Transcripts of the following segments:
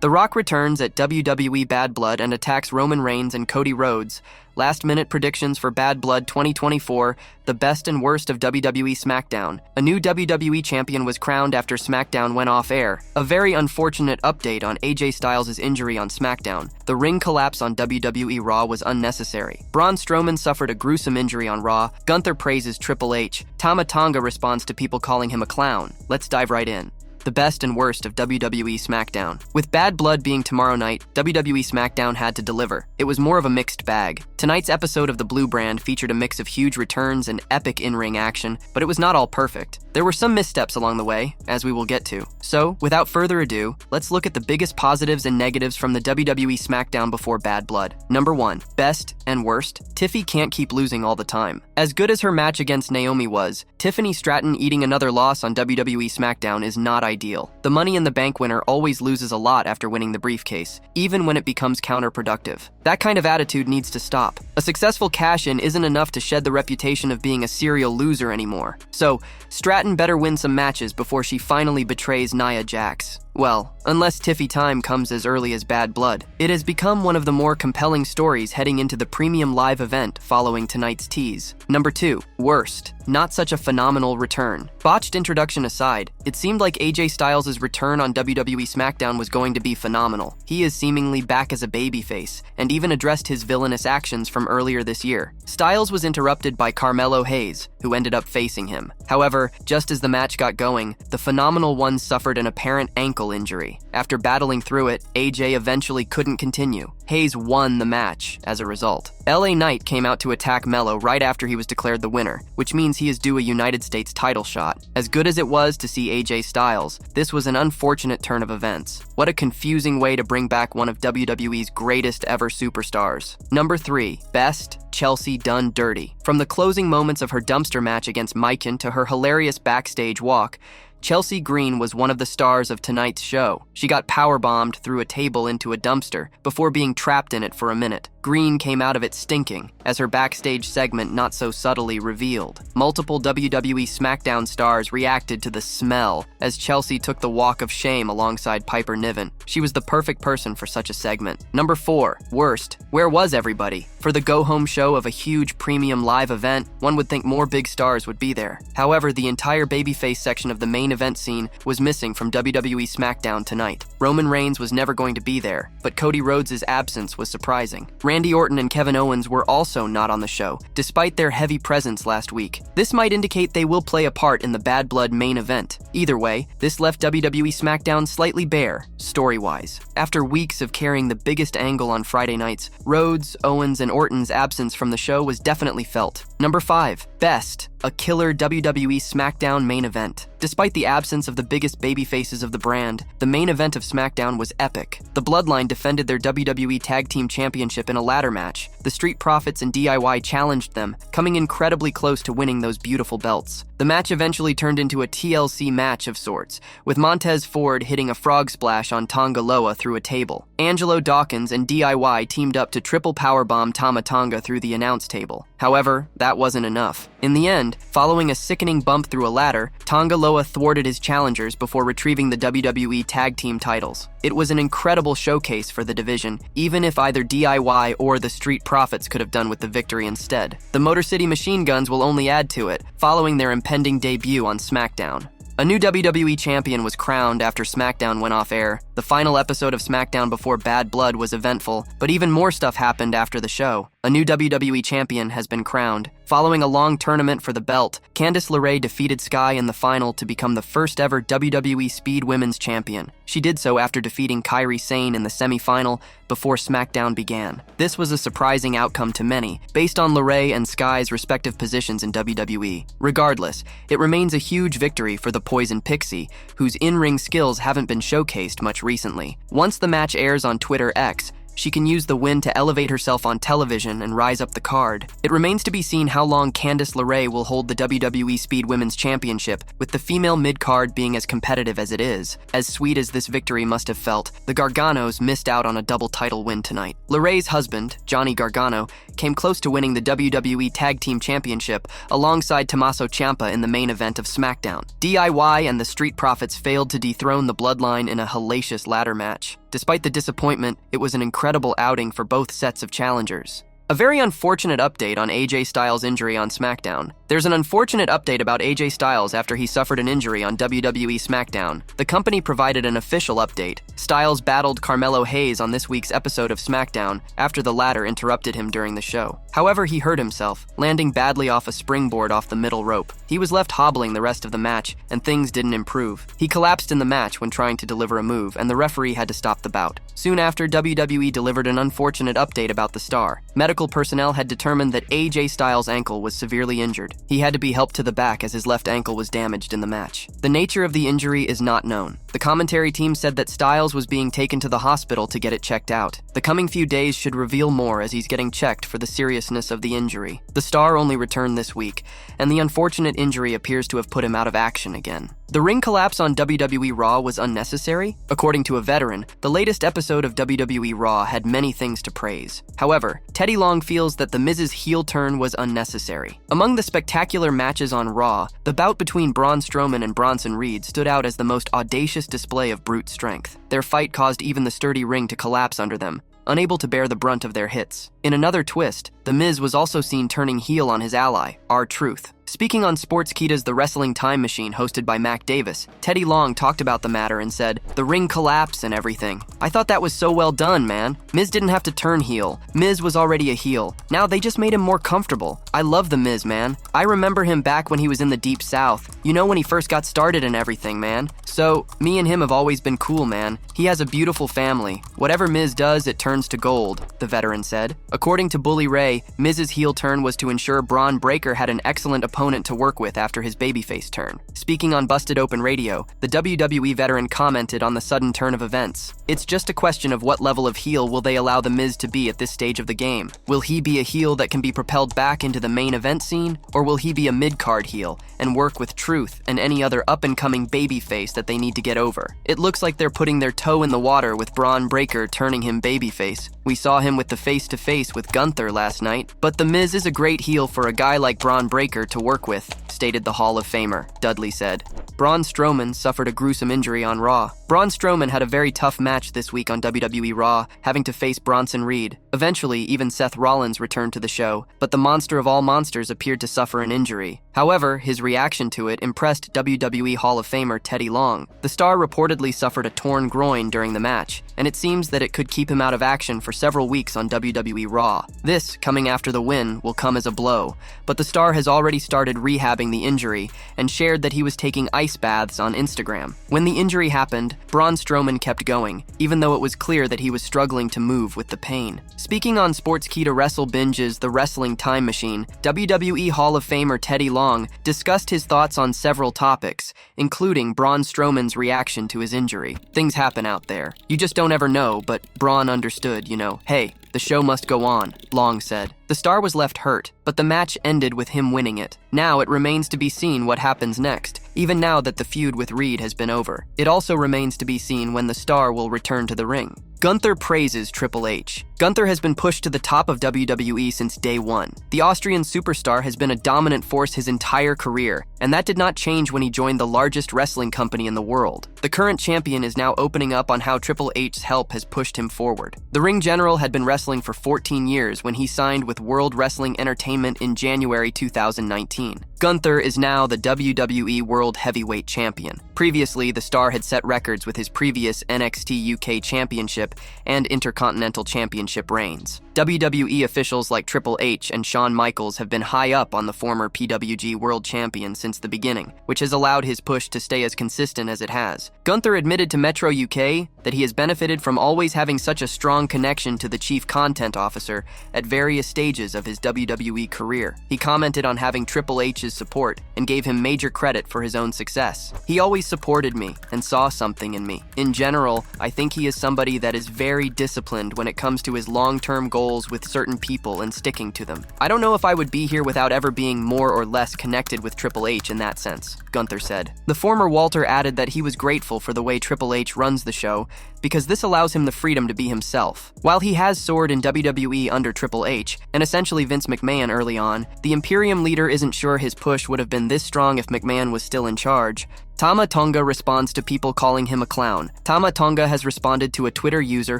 The Rock returns at WWE Bad Blood and attacks Roman Reigns and Cody Rhodes. Last-minute predictions for Bad Blood 2024, the best and worst of WWE SmackDown. A new WWE champion was crowned after SmackDown went off air. A very unfortunate update on AJ Styles' injury on SmackDown. The ring collapse on WWE Raw was unnecessary. Braun Strowman suffered a gruesome injury on Raw. Gunther praises Triple H. Tama Tonga responds to people calling him a clown. Let's dive right in. The best and worst of WWE SmackDown. With Bad Blood being tomorrow night, WWE SmackDown had to deliver. It was more of a mixed bag. Tonight's episode of the Blue Brand featured a mix of huge returns and epic in-ring action, but it was not all perfect. There were some missteps along the way, as we will get to. So, without further ado, let's look at the biggest positives and negatives from the WWE SmackDown before Bad Blood. Number 1. Best and worst. Tiffy can't keep losing all the time. As good as her match against Naomi was, Tiffany Stratton eating another loss on WWE SmackDown is not ideal. The Money in the Bank winner always loses a lot after winning the briefcase, even when it becomes counterproductive. That kind of attitude needs to stop. A successful cash-in isn't enough to shed the reputation of being a serial loser anymore. So, Stratton better win some matches before she finally betrays Nia Jax. Well, unless Tiffy time comes as early as Bad Blood. It has become one of the more compelling stories heading into the premium live event following tonight's tease. Number 2. Worst. Not such a phenomenal return. Botched introduction aside, it seemed like AJ Styles' return on WWE SmackDown was going to be phenomenal. He is seemingly back as a babyface, and even addressed his villainous actions from earlier this year. Styles was interrupted by Carmelo Hayes, who ended up facing him. However, just as the match got going, the Phenomenal One suffered an apparent ankle injury. After battling through it, AJ eventually couldn't continue. Hayes won the match as a result. LA Knight came out to attack Melo right after he was declared the winner, which means he is due a United States title shot. As good as it was to see AJ Styles, this was an unfortunate turn of events. What a confusing way to bring back one of WWE's greatest ever superstars. Number 3. Best. Chelsea done dirty. From the closing moments of her dumpster match against Myken to her hilarious backstage walk, Chelsea Green was one of the stars of tonight's show. She got powerbombed through a table into a dumpster before being trapped in it for a minute. Green came out of it stinking, as her backstage segment not so subtly revealed. Multiple WWE SmackDown stars reacted to the smell as Chelsea took the walk of shame alongside Piper Niven. She was the perfect person for such a segment. Number 4. Worst. Where was everybody? For the go-home show of a huge premium live event, one would think more big stars would be there. However, the entire babyface section of the main event scene was missing from WWE SmackDown tonight. Roman Reigns was never going to be there, but Cody Rhodes' absence was surprising. Randy Orton and Kevin Owens were also not on the show, despite their heavy presence last week. This might indicate they will play a part in the Bad Blood main event. Either way, this left WWE SmackDown slightly bare, story-wise. After weeks of carrying the biggest angle on Friday nights, Rhodes, Owens, and Orton's absence from the show was definitely felt. Number 5. Best. A killer WWE SmackDown main event. Despite the absence of the biggest babyfaces of the brand, the main event of SmackDown was epic. The Bloodline defended their WWE Tag Team Championship in a ladder match. The Street Profits and DIY challenged them, coming incredibly close to winning those beautiful belts. The match eventually turned into a TLC match of sorts, with Montez Ford hitting a frog splash on Tonga Loa through a table. Angelo Dawkins and DIY teamed up to triple powerbomb Tama Tonga through the announce table. However, that wasn't enough. In the end, following a sickening bump through a ladder, Tonga Loa thwarted his challengers before retrieving the WWE Tag Team titles. It was an incredible showcase for the division, even if either DIY or the Street Profits could have done with the victory instead. The Motor City Machine Guns will only add to it, following their impending debut on SmackDown. A new WWE champion was crowned after SmackDown went off air. The final episode of SmackDown before Bad Blood was eventful, but even more stuff happened after the show. A new WWE champion has been crowned. Following a long tournament for the belt, Candice LeRae defeated Sky in the final to become the first ever WWE Speed Women's Champion. She did so after defeating Kairi Sane in the semi-final before SmackDown began. This was a surprising outcome to many, based on LeRae and Sky's respective positions in WWE. Regardless, it remains a huge victory for the Poison Pixie, whose in-ring skills haven't been showcased much recently. Once the match airs on Twitter X, She can use the win to elevate herself on television and rise up the card. It remains to be seen how long Candice LeRae will hold the WWE Speed Women's Championship, with the female mid-card being as competitive as it is. As sweet as this victory must have felt, the Garganos missed out on a double title win tonight. LeRae's husband, Johnny Gargano, came close to winning the WWE Tag Team Championship alongside Tommaso Ciampa in the main event of SmackDown. DIY and the Street Profits failed to dethrone the Bloodline in a hellacious ladder match. Despite the disappointment, it was an incredible outing for both sets of challengers. A very unfortunate update on AJ Styles' injury on SmackDown. There's an unfortunate update about AJ Styles after he suffered an injury on WWE SmackDown. The company provided an official update. Styles battled Carmelo Hayes on this week's episode of SmackDown after the latter interrupted him during the show. However, he hurt himself, landing badly off a springboard off the middle rope. He was left hobbling the rest of the match, and things didn't improve. He collapsed in the match when trying to deliver a move, and the referee had to stop the bout. Soon after, WWE delivered an unfortunate update about the star. Medical personnel had determined that AJ Styles' ankle was severely injured. He had to be helped to the back as his left ankle was damaged in the match. The nature of the injury is not known. The commentary team said that Styles was being taken to the hospital to get it checked out. The coming few days should reveal more as he's getting checked for the seriousness of the injury. The star only returned this week, and the unfortunate injury appears to have put him out of action again. The ring collapse on WWE Raw was unnecessary. According to a veteran, the latest episode of WWE Raw had many things to praise. However, Teddy Long feels that The Miz's heel turn was unnecessary. Among the spectacular matches on Raw, the bout between Braun Strowman and Bronson Reed stood out as the most audacious display of brute strength. Their fight caused even the sturdy ring to collapse under them, unable to bear the brunt of their hits. In another twist, The Miz was also seen turning heel on his ally, R-Truth. Speaking on Sportskeeda's The Wrestling Time Machine hosted by Mac Davis, Teddy Long talked about the matter and said, "The ring collapsed and everything. I thought that was so well done, man. Miz didn't have to turn heel. Miz was already a heel. Now they just made him more comfortable. I love The Miz, man. I remember him back when he was in the Deep South. You know, when he first got started and everything, man. So, me and him have always been cool, man. He has a beautiful family. Whatever Miz does, it turns to gold," the veteran said. According to Bully Ray, Miz's heel turn was to ensure Braun Breaker had an excellent opponent to work with after his babyface turn. Speaking on Busted Open Radio, the WWE veteran commented on the sudden turn of events. "It's just a question of what level of heel will they allow The Miz to be at this stage of the game. Will he be a heel that can be propelled back into the main event scene, or will he be a mid-card heel and work with Truth and any other up-and-coming babyface that they need to get over? It looks like they're putting their toe in the water with Braun Breaker turning him babyface. We saw him with the face-to-face with Gunther last night, but The Miz is a great heel for a guy like Braun Breaker to work with," stated the Hall of Famer, Dudley said. Braun Strowman suffered a gruesome injury on Raw. Braun Strowman had a very tough match this week on WWE Raw, having to face Bronson Reed. Eventually, even Seth Rollins returned to the show, but the monster of all monsters appeared to suffer an injury. However, his reaction to it impressed WWE Hall of Famer Teddy Long. The star reportedly suffered a torn groin during the match, and it seems that it could keep him out of action for several weeks on WWE Raw. This, coming after the win, will come as a blow, but the star has already started rehabbing the injury and shared that he was taking ice baths on Instagram. When the injury happened, Braun Strowman kept going, even though it was clear that he was struggling to move with the pain. Speaking on Sportskeeda Wrestle Binge's The Wrestling Time Machine, WWE Hall of Famer Teddy Long discussed his thoughts on several topics, including Braun Strowman's reaction to his injury. Things happen out there. You just don't ever know, but Braun understood, hey, the show must go on, Long said. The star was left hurt, but the match ended with him winning it. Now it remains to be seen what happens next, even now that the feud with Reed has been over. It also remains to be seen when the star will return to the ring. Gunther praises Triple H. Gunther has been pushed to the top of WWE since day one. The Austrian superstar has been a dominant force his entire career, and that did not change when he joined the largest wrestling company in the world. The current champion is now opening up on how Triple H's help has pushed him forward. The ring general had been wrestling for 14 years when he signed with World Wrestling Entertainment in January 2019. Gunther is now the WWE World Heavyweight Champion. Previously, the star had set records with his previous NXT UK Championship and Intercontinental Championship reigns. WWE officials like Triple H and Shawn Michaels have been high up on the former PWG World Champion since the beginning, which has allowed his push to stay as consistent as it has. Gunther admitted to Metro UK that he has benefited from always having such a strong connection to the Chief Content Officer at various stages of his WWE career. He commented on having Triple H's support and gave him major credit for his own success. He always supported me and saw something in me. In general, I think he is somebody that is very disciplined when it comes to his long-term goals with certain people and sticking to them. I don't know if I would be here without ever being more or less connected with Triple H in that sense, Gunther said. The former Walter added that he was grateful for the way Triple H runs the show because this allows him the freedom to be himself. While he has soared in WWE under Triple H, and essentially Vince McMahon early on, the Imperium leader isn't sure his push would have been this strong if McMahon was still in charge. Tama Tonga responds to people calling him a clown. Tama Tonga has responded to a Twitter user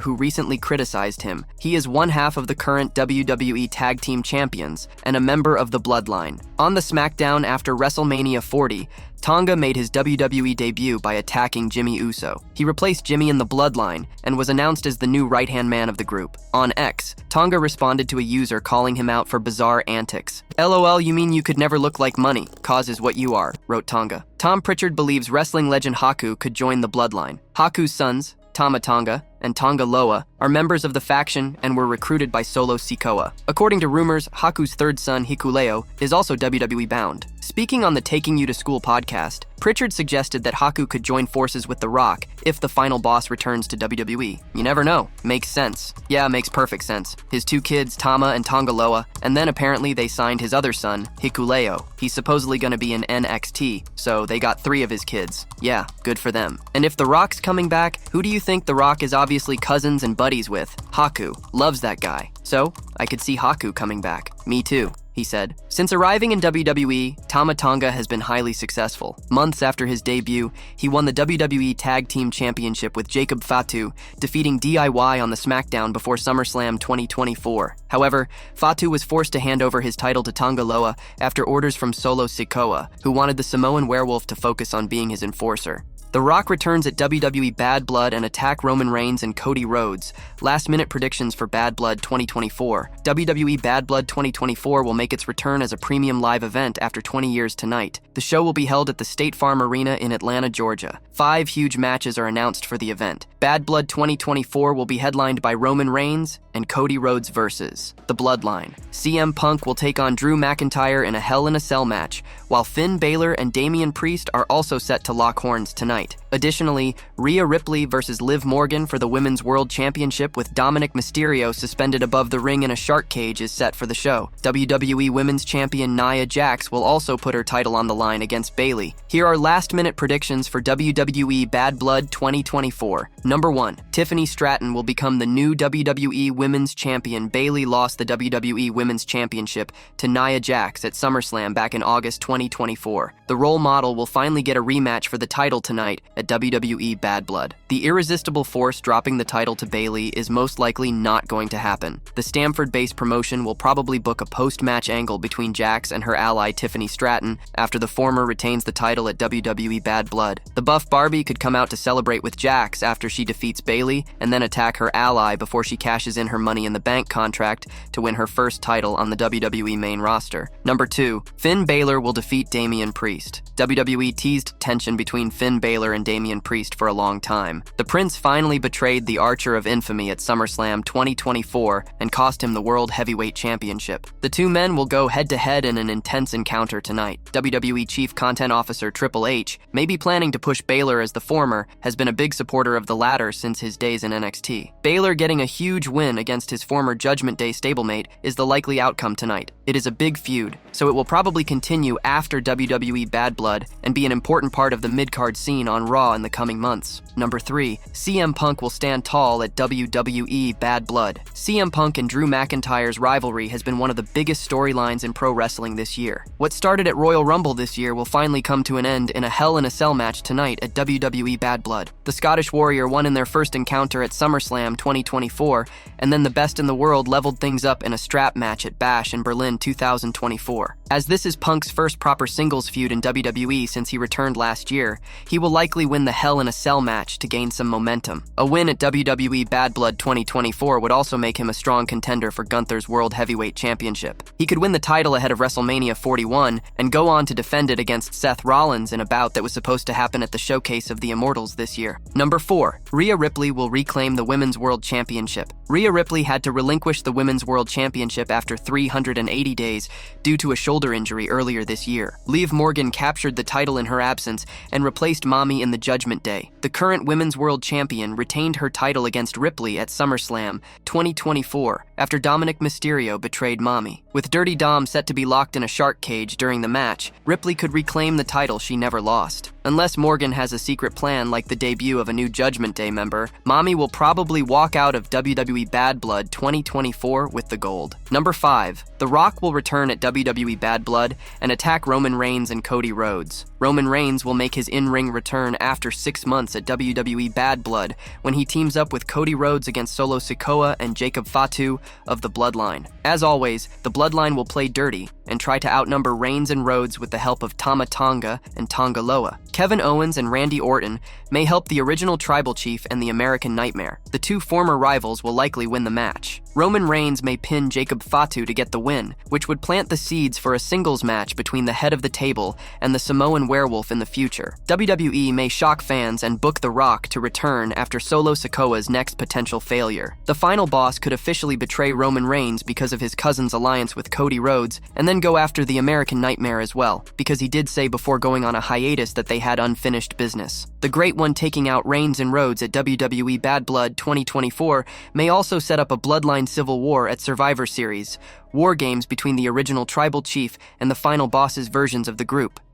who recently criticized him. He is one half of the current WWE Tag Team Champions and a member of the Bloodline. On the SmackDown after WrestleMania 40, Tonga made his WWE debut by attacking Jimmy Uso. He replaced Jimmy in the Bloodline and was announced as the new right-hand man of the group. On X, Tonga responded to a user calling him out for bizarre antics. "LOL, you mean you could never look like money? Cause is what you are," wrote Tonga. Tom Pritchard believes wrestling legend Haku could join the Bloodline. Haku's sons, Tama Tonga and Tonga Loa, are members of the faction and were recruited by Solo Sikoa. According to rumors, Haku's third son, Hikuleo, is also WWE bound. Speaking on the Taking You to School podcast, Pritchard suggested that Haku could join forces with The Rock if the final boss returns to WWE. You never know. Makes sense. Yeah, makes perfect sense. His two kids, Tama and Tonga Loa, and then apparently they signed his other son, Hikuleo. He's supposedly going to be in NXT, so they got 3 of his kids. Yeah, good for them. And if The Rock's coming back, who do you think The Rock is obviously cousins and buddies with? Haku. Loves that guy. So, I could see Haku coming back. Me too, he said. Since arriving in WWE, Tama Tonga has been highly successful. Months after his debut, he won the WWE Tag Team Championship with Jacob Fatu, defeating DIY on the SmackDown before SummerSlam 2024. However, Fatu was forced to hand over his title to Tonga Loa after orders from Solo Sikoa, who wanted the Samoan werewolf to focus on being his enforcer. The Rock returns at WWE Bad Blood and attack Roman Reigns and Cody Rhodes. Last-minute predictions for Bad Blood 2024. WWE Bad Blood 2024 will make its return as a premium live event after 20 years tonight. The show will be held at the State Farm Arena in Atlanta, Georgia. 5 huge matches are announced for the event. Bad Blood 2024 will be headlined by Roman Reigns and Cody Rhodes versus The Bloodline. CM Punk will take on Drew McIntyre in a Hell in a Cell match, while Finn Balor and Damian Priest are also set to lock horns tonight. Additionally, Rhea Ripley versus Liv Morgan for the Women's World Championship with Dominic Mysterio suspended above the ring in a shark cage is set for the show. WWE Women's Champion Nia Jax will also put her title on the line against Bayley. Here are last-minute predictions for WWE Bad Blood 2024. Number 1. Tiffany Stratton will become the new WWE Women's Champion. Bayley lost the WWE Women's Championship to Nia Jax at SummerSlam back in August 2024. The role model will finally get a rematch for the title tonight at WWE Bad Blood. The Irresistible Force dropping the title to Bayley is most likely not going to happen. The Stamford-based promotion will probably book a post-match angle between Jax and her ally Tiffany Stratton after the former retains the title at WWE Bad Blood. The Buff Barbie could come out to celebrate with Jax after she defeats Bayley and then attack her ally before she cashes in her Money in the Bank contract to win her first title on the WWE main roster. Number 2. Finn Balor will defeat Damian Priest. WWE teased tension between Finn Balor and Damian Priest for a long time. The Prince finally betrayed the Archer of Infamy at SummerSlam 2024 and cost him the World Heavyweight Championship. The two men will go head-to-head in an intense encounter tonight. WWE Chief Content Officer Triple H may be planning to push Balor as the former has been a big supporter of the latter since his days in NXT. Balor getting a huge win against his former Judgment Day stablemate is the likely outcome tonight. It is a big feud, so it will probably continue after WWE Bad Blood and be an important part of the mid-card scene on Raw in the coming months. Number 3. CM Punk will stand tall at WWE Bad Blood. CM Punk and Drew McIntyre's rivalry has been one of the biggest storylines in pro wrestling this year. What started at Royal Rumble this year will finally come to an end in a Hell in a Cell match tonight at WWE Bad Blood. The Scottish Warrior won in their first encounter at SummerSlam 2024, and then the Best in the World leveled things up in a strap match at Bash in Berlin 2024. As this is Punk's first proper singles feud in WWE since he returned last year, he will likely win the Hell in a Cell match to gain some momentum. A win at WWE Bad Blood 2024 would also make him a strong contender for Gunther's World Heavyweight Championship. He could win the title ahead of WrestleMania 41 and go on to defend it against Seth Rollins in a bout that was supposed to happen at the Showcase of the Immortals this year. Number 4. Rhea Ripley will reclaim the Women's World Championship. Rhea Ripley had to relinquish the Women's World Championship after 380 days due to a shoulder injury earlier this year. Liv Morgan captured the title in her absence and replaced Mommy in the Judgment Day. The current Women's World Champion retained her title against Ripley at SummerSlam 2024 after Dominic Mysterio betrayed Mommy. With Dirty Dom set to be locked in a shark cage during the match, Ripley could reclaim the title she never lost. Unless Morgan has a secret plan like the debut of a new Judgment Day member, Mommy will probably walk out of WWE Bad Blood 2024 with the gold. Number 5. The Rock will return at WWE Bad Blood and attack Roman Reigns and Cody Rhodes. Roman Reigns will make his in-ring return after 6 months at WWE Bad Blood when he teams up with Cody Rhodes against Solo Sikoa and Jacob Fatu of the Bloodline. As always, the Bloodline will play dirty and try to outnumber Reigns and Rhodes with the help of Tama Tonga and Tonga Loa. Kevin Owens and Randy Orton may help the original Tribal Chief and the American Nightmare. The two former rivals will likely win the match. Roman Reigns may pin Jacob Fatu to get the win, which would plant the seeds for a singles match between the head of the table and the Samoan werewolf in the future. WWE may shock fans and book The Rock to return after Solo Sikoa's next potential failure. The final boss could officially betray Roman Reigns because of his cousin's alliance with Cody Rhodes, and then go after the American Nightmare as well, because he did say before going on a hiatus that they had unfinished business. The Great One taking out Reigns and Rhodes at WWE Bad Blood 2024 may also set up a Bloodline civil war at Survivor Series, war games between the original Tribal Chief and the final boss's versions of the group.